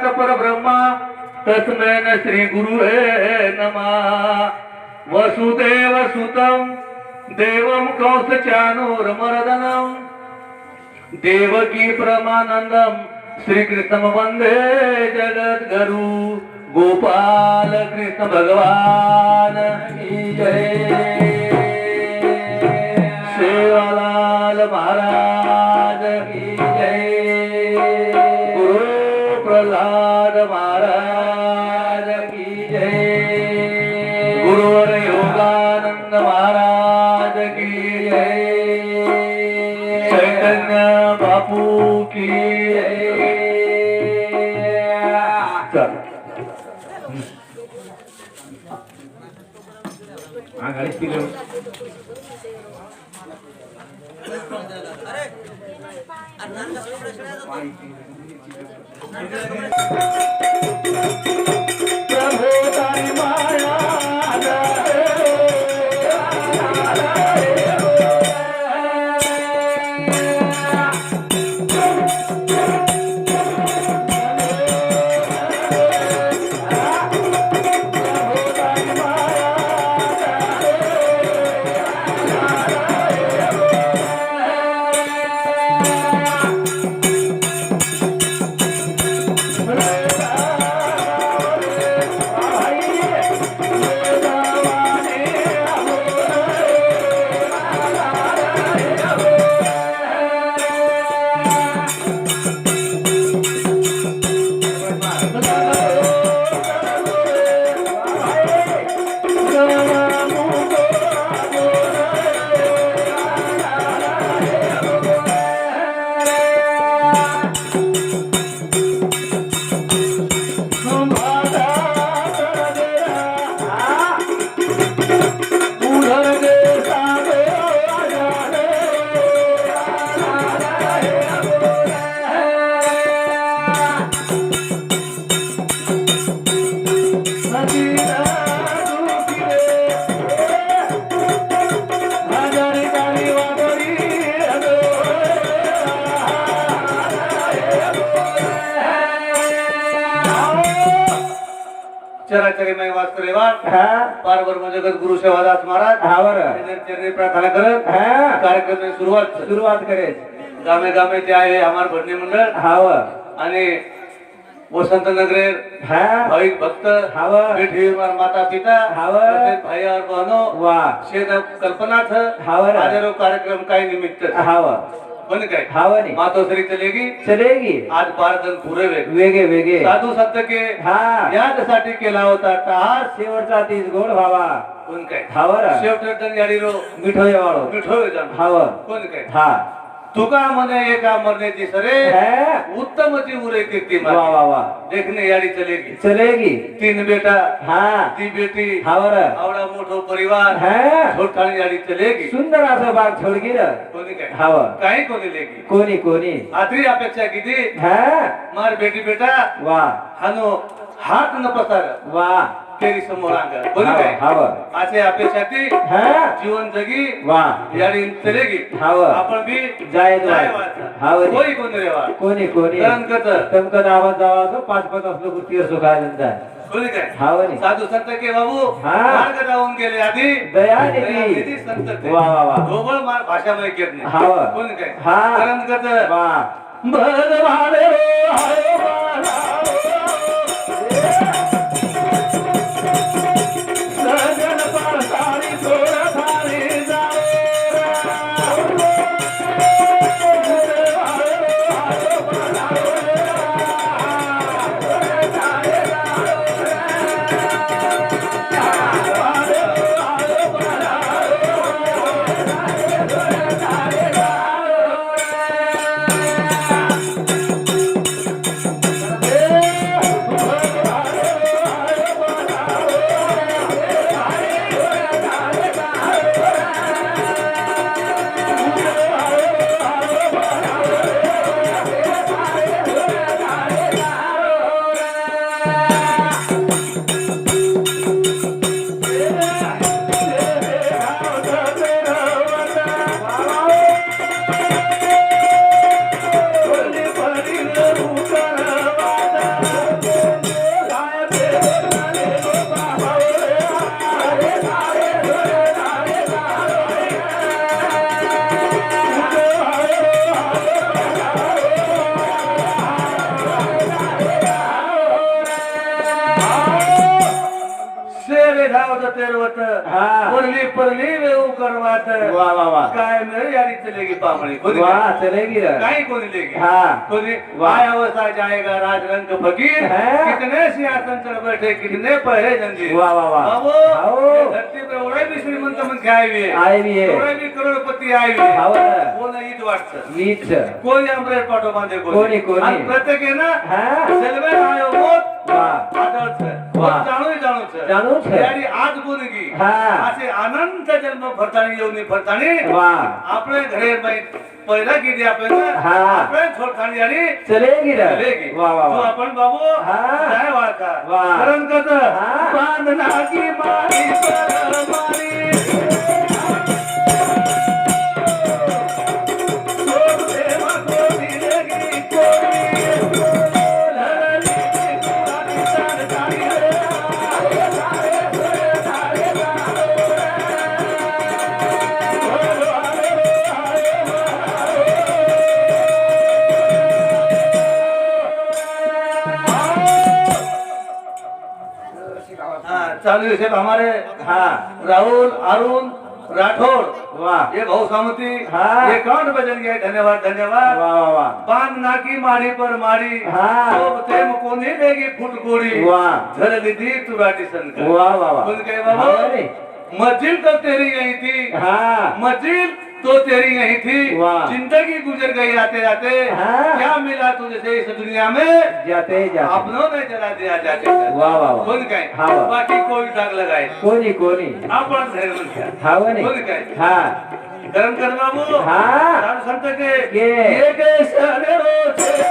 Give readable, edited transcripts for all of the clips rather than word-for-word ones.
साक्षात परब्रह्मा तस्मै न श्री गुरुवे नमः वसुदेव सुतं देवं कंसचाणूरमर्दनं देवकी परमानंदं श्रीकृष्णं वंदे जगद्गुरु गोपाल कृष्ण भगवान की जय। सेवालाल महाराज की जय। गुरु प्रहलाद महाराज की जय। गुरुवर योगानंद महाराज की जय। चैतन्य बापू की जय। चल गाड़ी स्पीकर प्रभु तारी माया चराचरीमय वास्तुरेवान पारब्रह्म जगत गुरु सेवादास महाराज चरणी प्रार्थना करत कार्यक्रम सुरुवात करे। गामे गामे ते आहे हमार भजनी मंडळ आणि वसंत नगरेर भाविक भक्त बेठी माता पिता भाई और बहनों शेत कल्पना हजारों कार्यक्रम काय निमित्त पण काय मातोश्री चलेगी आज 12 जण पुरे वेगे साधू संत के यासाठी केला होता टाळ शेवटचा 30 गोड व्हावा कोण काय शेवटचा गाडीरो मिठोय वाळो कोण काय तुका मने एका मरण्याची सरे उत्तमची उरे कीर्ती देखने याडी चलेगी 3 बेटा ती बेटी आवडा मोठो परिवार छोटाणी याडी चलेगी सुंदर असा बाग छोडगी कोणी काय काही कोणी लेगी कोणी आत्री अपेक्षा किती मार बेटी बेटा हानो हात न पसार तेरी समोर अंग कोणी काय असे अपेक्षा ती जीवन जगी याडी चलेगी आपण भी जाय कोणी रेवा कोणी तमकत आवाज जावा असो 5-5 असलो कुठे असो काय नंतर कोणी काय साधू संत के बाबू मार्ग जाऊन गेले आधी दयानिधी संत ढोबळ मार भाषा मध्ये घेत नाही कोणी काय तरणकत भगवाने हाय बाला धावत तेरवत परली परली वेऊ करवात वाह वाह वाह काय मेरी यारी चलेगी पामड़ी कोनी वाह चलेगी रे काई कोनी लेगी हाँ कोनी वाह। आया वसा जाएगा राजरंग फकीर कितने सिंहासन चढ़ बैठे कितने पहरे जंजीर वाह वाह वाह बाबू आओ। ये धरती पे उड़े भी श्रीमंत मन के आए हुए आए भी है उड़े भी करोड़पति आए हुए आओ कोण ईद वाटत नीच कोणी अमरेट पाठो बांधे कोणी, कोणी. आणि प्रत्येक आहे ना हाँ सेल्वे आयो मोत वाह आदळच वाह. जाणू छे. यारी आज बोलगी हाँ असे अनंत जन्म फरताणी येऊन फरताणी वाह आपले घरे पहिला किती आपल्याला हाँ. आपले छोडखाणी आणि चलेगी रे चलेगी वाह वाह तू वाह आपण बाबू हाँ. काय वाळका वाह. कारण कसं हाँ. बांधना की मारी परमारी चालू है साहब हमारे हाँ राहुल अरुण राठौड़ वाह ये भाऊ सामती हाँ. ये कौन बजन गए धन्यवाद धन्यवाद वाह वाह वाह पान नाकी मारी पर मारी हाँ. तो तेम को नहीं देगी फुट गोरी वाह झर दी तुराटी संकर वाह वाह वाह बोल कहे बाबा अरे मंजिल तो तेरी यही थी हाँ मंजिल तो तेरी यही थी वाह. जिंदगी गुजर गई आते जाते हाँ. क्या मिला तुझे से इस दुनिया में जाते जाते अपनों ने जला दिया जाते जाते वाह वाह वाह बोल कहे हाँ. बाकी कोई दाग लगाए कोणी कोणी आपण घर में क्या हाँ वनी बोल काय हाँ गरम कर बाबू हाँ. साधु संत के ये. ये कैसे रो छे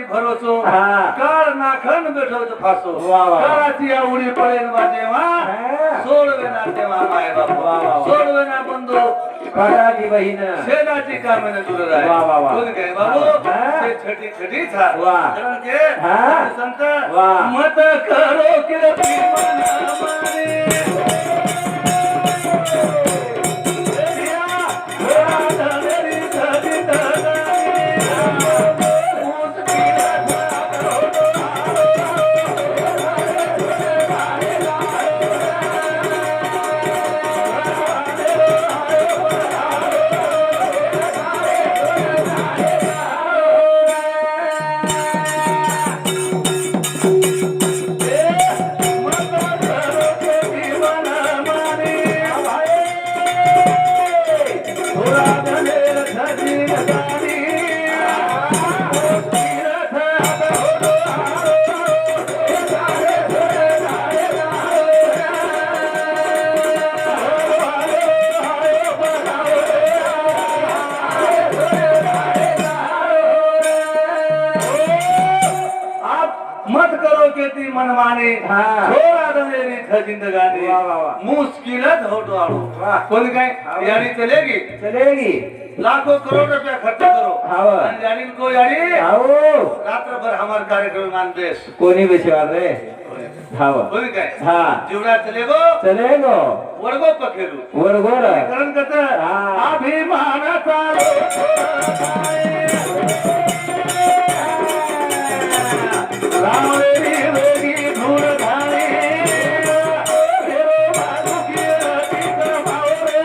भरोसो हाँ. काळ नाखन बेठो तो फासो वाह, वाह. काळाची आवडी पडेल वाजेवा हाँ. सोडवे ना तेव्हा माय बाप वाह, वाह, वाह. सोडवे ना बंधू खराची बहीण शेदाची कामने दूर राय वाह, वाह, वाह. बोल काय बाबू हाँ. ते छटी छटी था वाह. कारण के हाँ. संत वाह. मत करो के प्रेम हमारे मत करो खेती मनमानी हाँ. छोड़ा दलेरी थ जिंदगानी वाह, वाह, वाह. मुश्किलत होटो आड़ो वाह. कोण काय यारी चलेगी चलेगी लाखों करोड़ रुपया खर्च करो हाँ. आणि यारी को यारी आओ रात्र भर हमार कार्यक्रम मान देश कोणी विचार रे हाँ कोण काय हाँ जीवना चलेगो चलेगो वर्गो पखेरू वरगोर कारण कसं हाँ. अभिमानाचा रावळी वेगी धूळ धाळे फेरो बाजूकी रतीक भावरे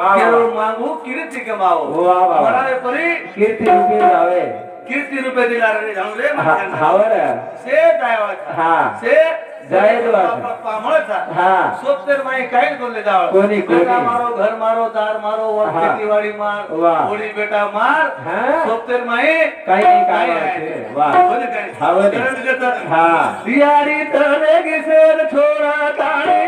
वा. केवळ मागू कीर्ती कमावो वा वा वा. म्हणाले परी कीर्ती रूपी जावे कीर्ती रुपये दिला रे जाऊन रे हावर से जायवाचा हा. से जायवाचा. पामळचा हा. सोपतेर माई काही बोलले जावळ कोणी बेटा मारो घर मारो दार मारो वर हा. खेतीवाडी मार वा. कोणी बेटा मार हा. सोपतेर माई काही नाही काय काय आहे. आहे. वा. कोणी काय हावर करण देतं. हा. यारी तने गिसेर छोरा ताणे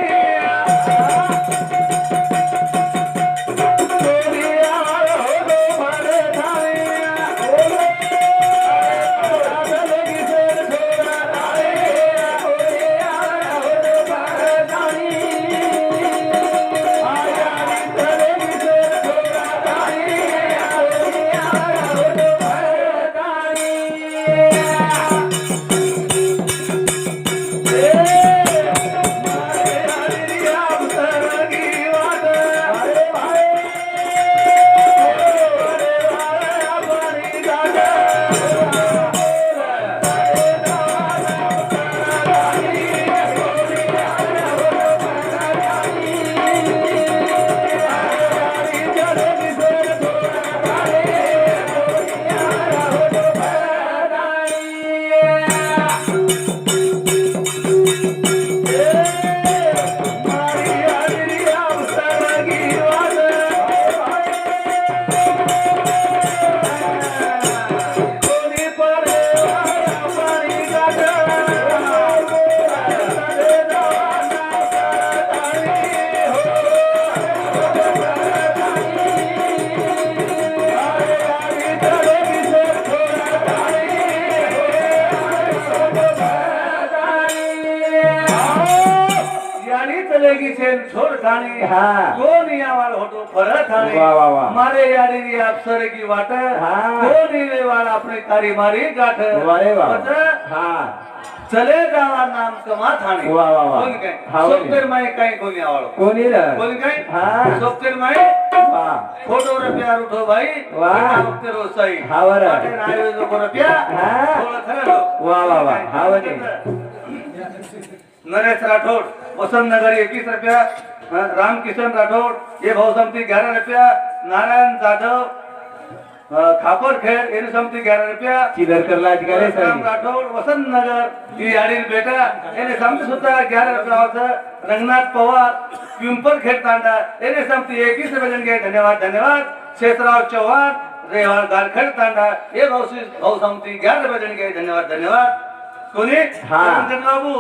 छोड़ खाने हाँ. कोण यावाळ होतो फरक खाणे वा वा वा. मारे यारी अफसर की वाट हाँ. कोण येवाळ आपली तारी मारी गाठ वारे वा. पत हा. चले जावा नाम कमा थाणे वा वा वा. कोण काय हा, वय. सोप्तेर माई काय कोण यावाळ कोणी र कोण काय हाँ. सोप्तेर माई वा. फोटो रुपया उठो भाई वाह. सोप्तेर रोसाई हावर. पाटे नायो जो रुपया हाँ. थोडा थरलो वा वा वा. हावर. नरेश राठौड़ वसंत नगर 21 रुपया रामकिशन राठौड़ ये भाव समती 11 रुपया नारायण जाधव खापर खेड़ एनी समती 11 रुपया चिदर करला करे राम राठौड़ वसंत नगर ये यारी बेटा एने समती सुद्धा 11 रुपया होतं रंगनाथ पवार पिंपल खेड़ तांडा एने समती 21 रुपये जन गए धन्यवाद धन्यवाद शेषराव चौहान रेवाड़ गारखेड़ तांडा ये भाव समती 11 रुपये जन गए धन्यवाद धन्यवाद कोणी हाँ. रंजन बाबू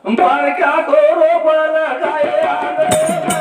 पर क्या तो रोपण लगाए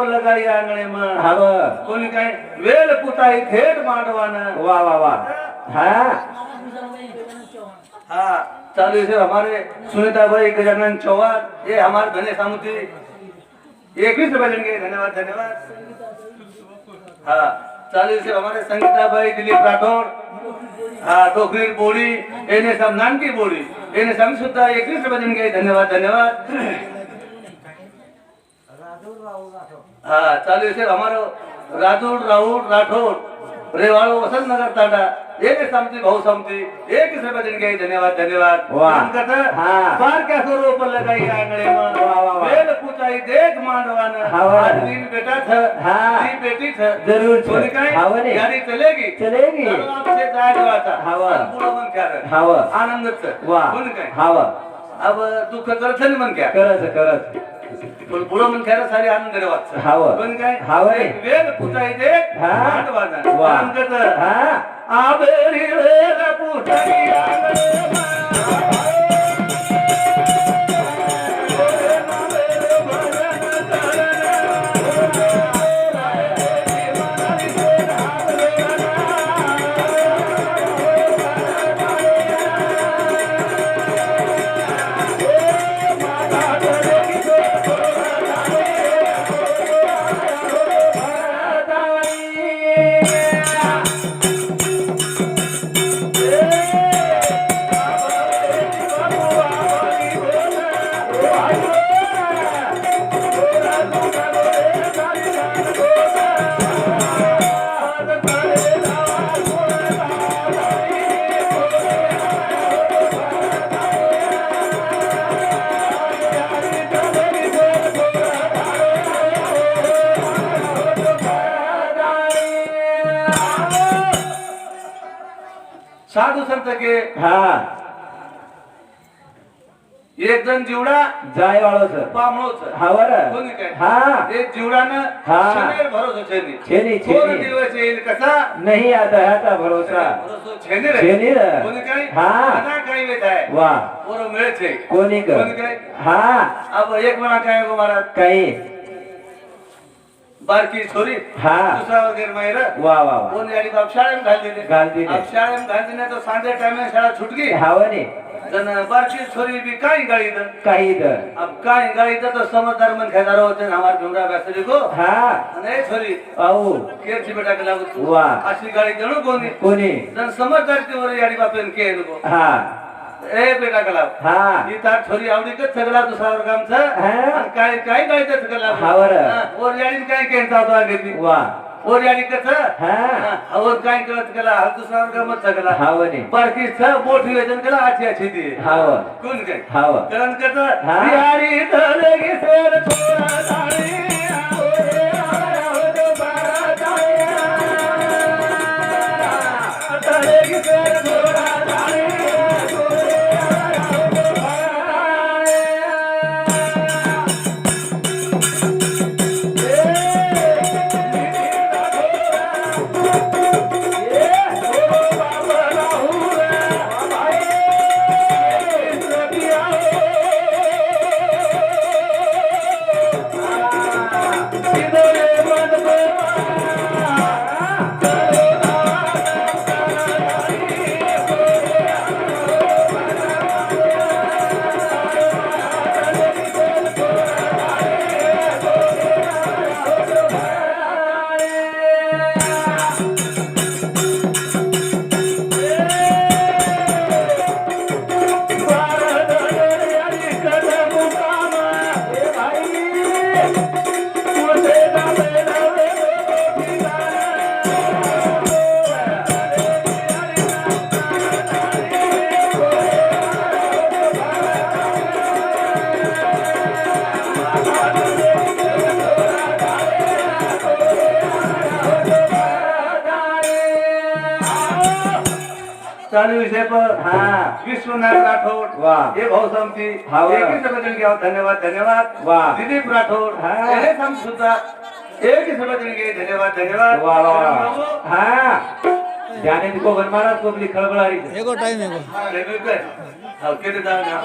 लगाई आंगणे में हाव. कोणी काय वेल पुताई थेट मांडवानं वा वा वा. हा. हाँ चालू से हमारे सुनीता भाई गजानन चौहान ये हमारे धने सामुती 21 रुपए देंगे धन्यवाद धन्यवाद हाँ चालू से हमारे संगीता भाई दिलीप राठौड़ हाँ डोकरी बोड़ी एने सब नाम की बोड़ी एने सब सुद्धा 21 रुपए देंगे धन्यवाद धन्यवाद हाँ चालू से हमारो राजूर राहुल राठौड़ रेवाड़ो वसंत नगर तांडा एक समती बहु समती एक रुपये दिन गई धन्यवाद धन्यवाद वाह. नाम करता हाँ. बार क्या सौ ऊपर लगाई आंगणे में वाह, वाह, वाह. वेल पूछाई देख मांडवान हाँ. आज दिन बेटा था हाँ. तीन बेटी था जरूर था. बोली काय हाँ, वाह. गाड़ी चलेगी चलेगी. चलो आपसे जाए देवाचा हाँ, वाह. पुढं मन क्या रहा हाव. आनंदच वा. बोली काय हाव. अब दुःख करत नाही मन क्या करत पण पुढं मन काय सारी आनंद देवाचा हाव. बोली काय हाव. वेल पूछाई देख हाँ. मांडवान वाह. नाम करता हा. आबेरी वेल पुटरिया साधू संत के हा एक जण जीवडा जाय वाळोच पामळोच हा बर कोणी काय हा एक जीवडानं हा. शनेर भरोसा छेनी छेनी कोण छेनी दिवस येईल कसा नाही आता ह्याचा भरोसा भरोसा छेनी रे छेनी रे. कोणी काय हा. आता काय वेत आहे वा पोरं मिळते कोणी ग कोणी काय हा अब एक म्हणा काय गो महाराज काही बारकी छोरी हा दुसरा वगैरे माहिर वा वा वा कोण याडी बाप शाळेत घाल दिले घाल दिले. अब शाळेत घाल दिले तो सांजे टाइम शाळा छुटगी हावने जन बारकी छोरी भी काय गाडी दन काही तर अब काय गाड़ी तो समझदार मन खेदारो होते हैं हमारे डुमरा बैसरी को हा नहीं छोरी औ केर ची बेटा के लागू तू वाह. अशी गाड़ी जणू कोणी कोणी जन समझदार ती वर याडी बापेन के नको हा ए बेटा के लाग हा ही तार छोरी आवडी कत सगळा दुसरा वर काम छ हा. काय काय गाड़ी ते सगळा हा वर. वर याडी काय केंता तो आगे वा वर याडी कत हा और काय करत केला हल दुसरा वर काम सगळा हावने बारकी छ मोठी वेदन केला आची आची दी हाव कोण काय हाव करण कत हा. बिहारी धरगी सेर थोड़ा धारी ओरे आयो जो बाराताया धरगी सेर थोड़ा धारी ओरे आयो जो बाराताया चालू विषय पर हा विश्वनाथ राठौड़ वाह. ये भाऊ समती हाव. एक ही समजून घ्या धन्यवाद धन्यवाद वाह. दिलीप राठौड़ हा. हे सम सुद्धा एक ही समजून घे धन्यवाद धन्यवाद वा वा वा. बाबू. हा जाने को बनमारात कोबली खळबळारी एगो टाइम एगो हा, रेल्वे पे. हा, किती जाऊ ना